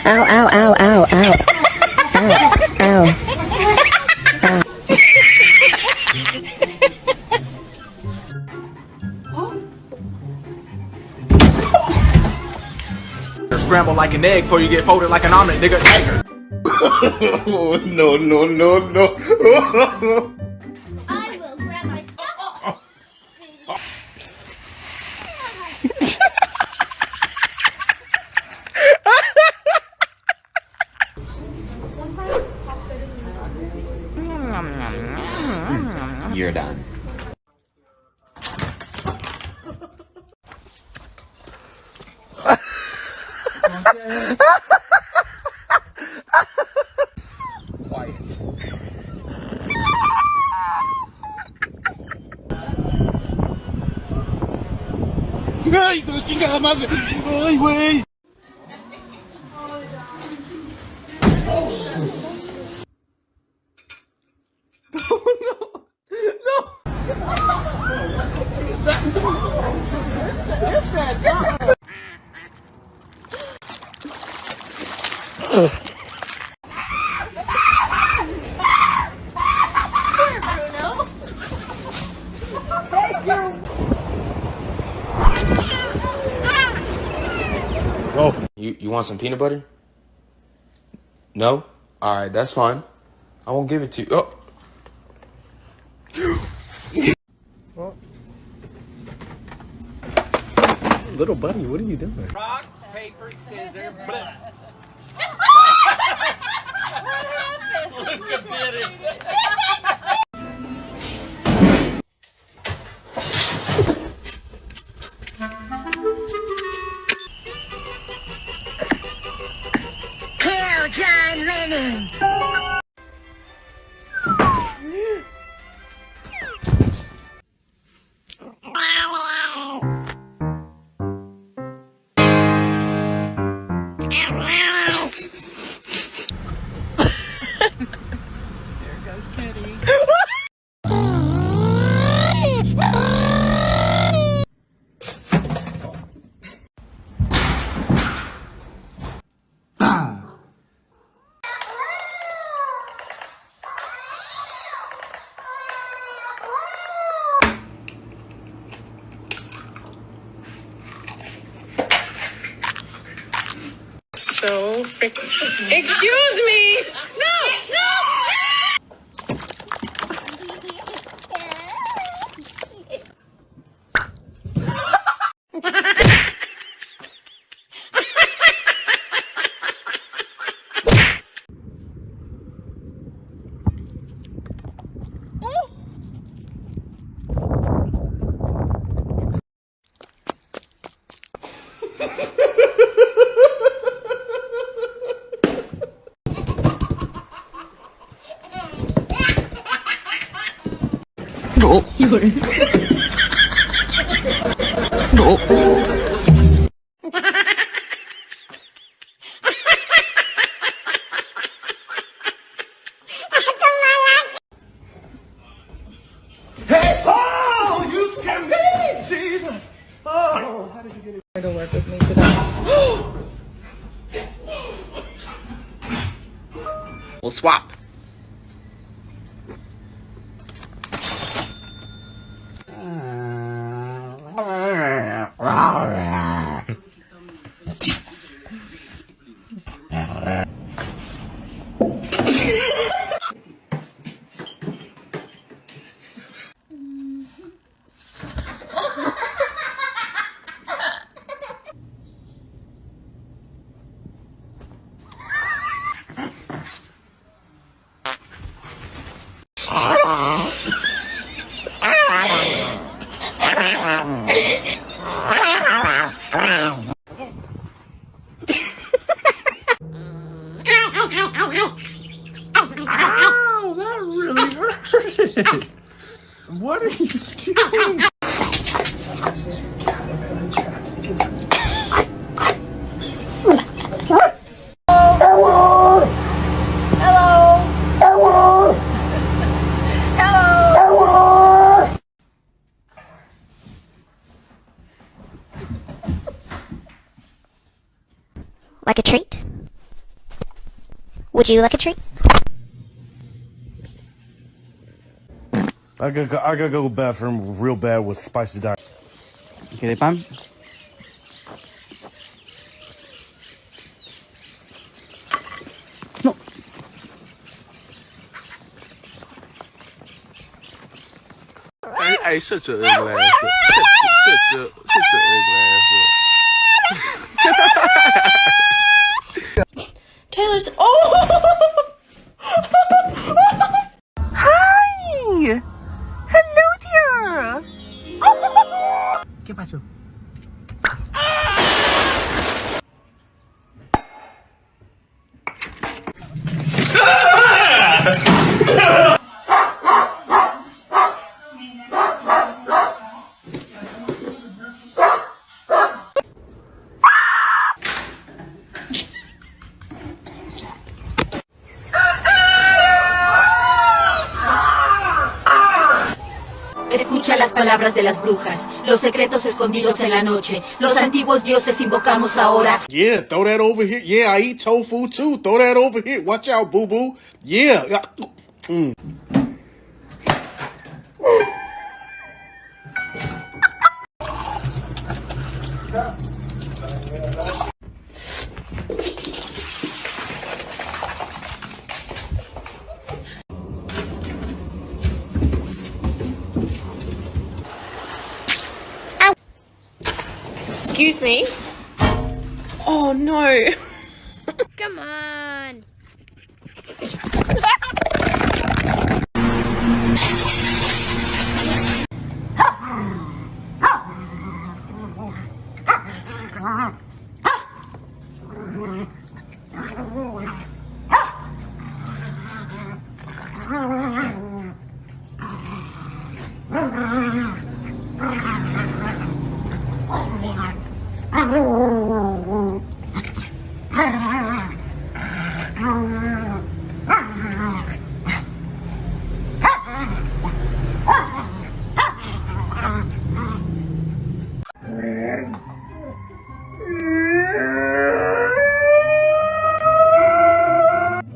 Ow, ow, ow, ow, ow. Ow, ow. Scramble like an egg before you get folded like an omelet, nigga. Oh, no, no, no, no. I will grab my stuff. You're done. ¡Ay, se lo chinga la madre! ¡Ay, güey! Oh, you want some peanut butter? No? Alright, that's fine. I won't give it to you. Oh. Well. Little buddy, what are you doing? Rock, paper, scissors, blip. What happened? Look at it. Kill John Lennon. So freaking. Excuse me! No! No! No. No. Hey! Oh! You scared me! Jesus! Oh! How did you get it? To work with me today. We'll swap. like a treat? Would you like a treat? I gotta go to the bathroom real bad with spicy diet. ¿Quiere pan? Hey, shut your ugly ass up. Shut your ugly ass up. Taylor's. Oh! Hi! Hello, dear! ¿Qué pasó? Escucha las palabras de las brujas, los secretos escondidos en la noche. Los antiguos dioses invocamos ahora. Yeah, throw that over here. Yeah, I eat tofu too. Throw that over here. Watch out, boo boo. Yeah. Excuse me. Oh no. Come on.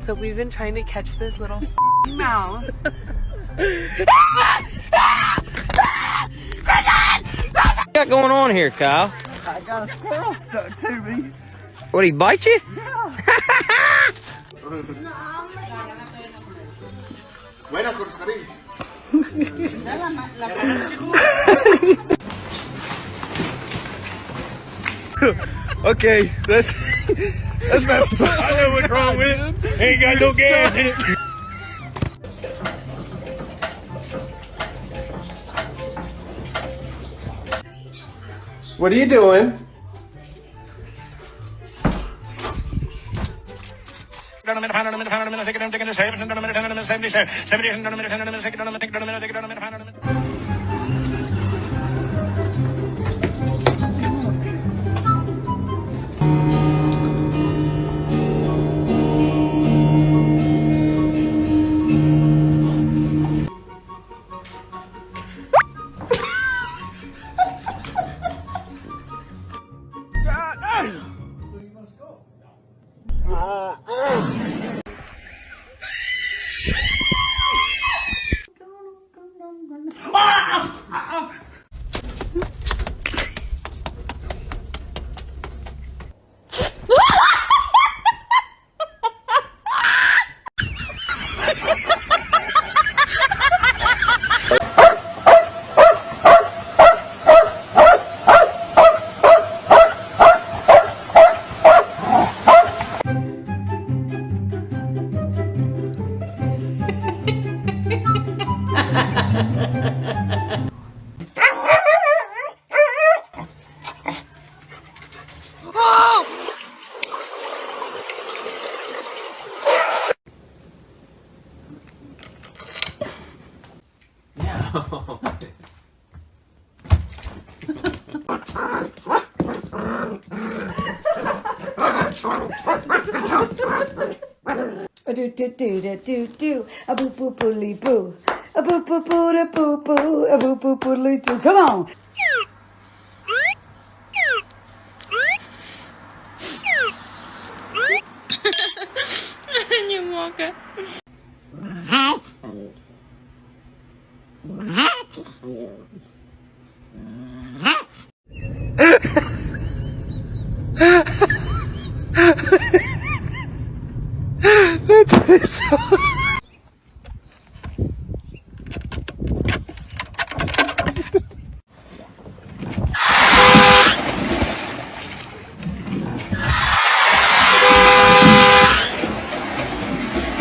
So we've been trying to catch this little mouse. What got going on here, Kyle? I got a squirrel stuck to me. What, he bite you? Okay, that's not supposed to. I know what's wrong with it. Ain't got no gas in it. What are you doing? A do do do da do do a boo boo boodly boo a boo boo boo da boo boo a boo boo boodly doo. Come on. though.